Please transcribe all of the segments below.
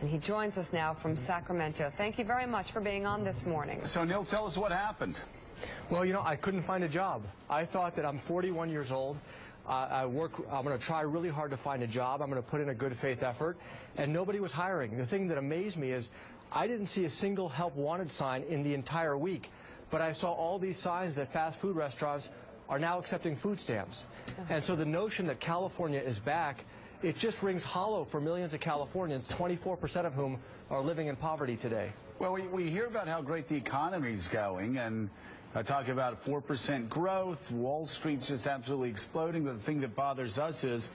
And he joins us now from Sacramento. Thank you very much for being on this morning. So, Neel, tell us what happened. Well, you know, I couldn't find a job. I thought that I'm 41 years old. I'm going to try really hard to find a job. I'm going to put in a good faith effort. And nobody was hiring. The thing that amazed me is I didn't see a single help wanted sign in the entire week. But I saw all these signs that fast food restaurants are now accepting food stamps. And so the notion that California is back, it just rings hollow for millions of Californians, 24% of whom are living in poverty today. Well, we hear about how great the economy's going, and talk about 4% growth. Wall Street's just absolutely exploding. But the thing that bothers us is,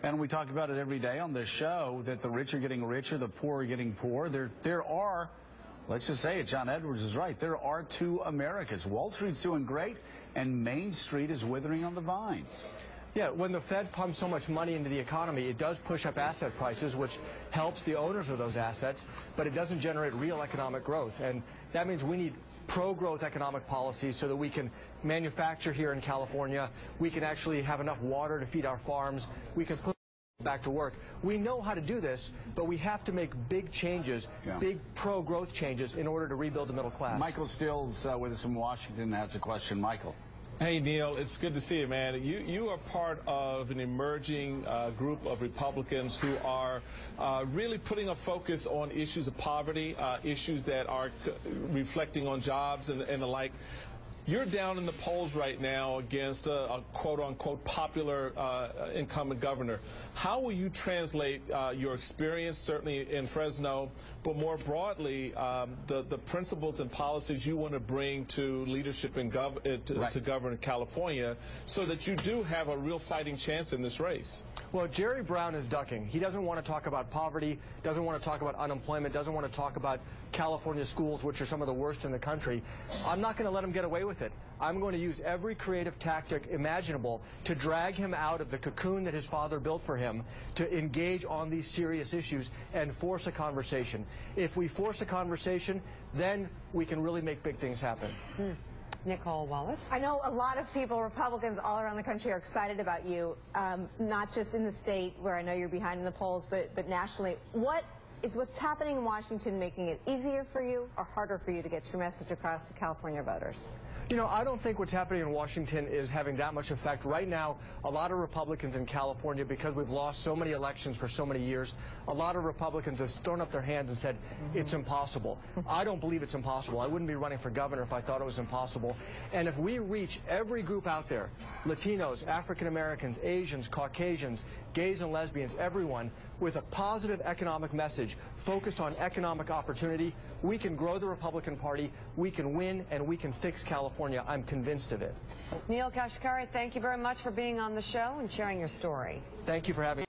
and we talk about it every day on this show, that the rich are getting richer, the poor are getting poor. There are, let's just say it, John Edwards is right, there are two Americas. Wall Street's doing great, and Main Street is withering on the vine. Yeah, when the Fed pumps so much money into the economy, it does push up asset prices, which helps the owners of those assets, but it doesn't generate real economic growth. And that means we need pro-growth economic policies so that we can manufacture here in California, we can actually have enough water to feed our farms, we can put back to work. We know how to do this, but we have to make big changes, big pro-growth changes in order to rebuild the middle class. Michael Stills with us from Washington has a question. Michael. Hey, Neel, it's good to see you, man. You are part of an emerging group of Republicans who are really putting a focus on issues of poverty, issues that are reflecting on jobs and the like. You're down in the polls right now against a quote-unquote popular incumbent governor. How will you translate your experience, certainly in Fresno, but more broadly, the principles and policies you want to bring to leadership in to govern California so that you do have a real fighting chance in this race? Well, Jerry Brown is ducking. He doesn't want to talk about poverty, doesn't want to talk about unemployment, doesn't want to talk about California schools, which are some of the worst in the country. I'm not going to let him get away with it. I'm going to use every creative tactic imaginable to drag him out of the cocoon that his father built for him to engage on these serious issues and force a conversation. If we force a conversation, then we can really make big things happen. Nicole Wallace. I know a lot of people, Republicans all around the country, are excited about you, not just in the state where I know you're behind in the polls, but nationally. What's happening in Washington making it easier for you or harder for you to get your message across to California voters? You know, I don't think what's happening in Washington is having that much effect. Right now, a lot of Republicans in California, because we've lost so many elections for so many years, a lot of Republicans have thrown up their hands and said, it's impossible. I don't believe it's impossible. I wouldn't be running for governor if I thought it was impossible. And if we reach every group out there, Latinos, African Americans, Asians, Caucasians, gays and lesbians, everyone, with a positive economic message focused on economic opportunity, we can grow the Republican Party, we can win, and we can fix California. I'm convinced of it. Neel Kashkari, thank you very much for being on the show and sharing your story. Thank you for having me.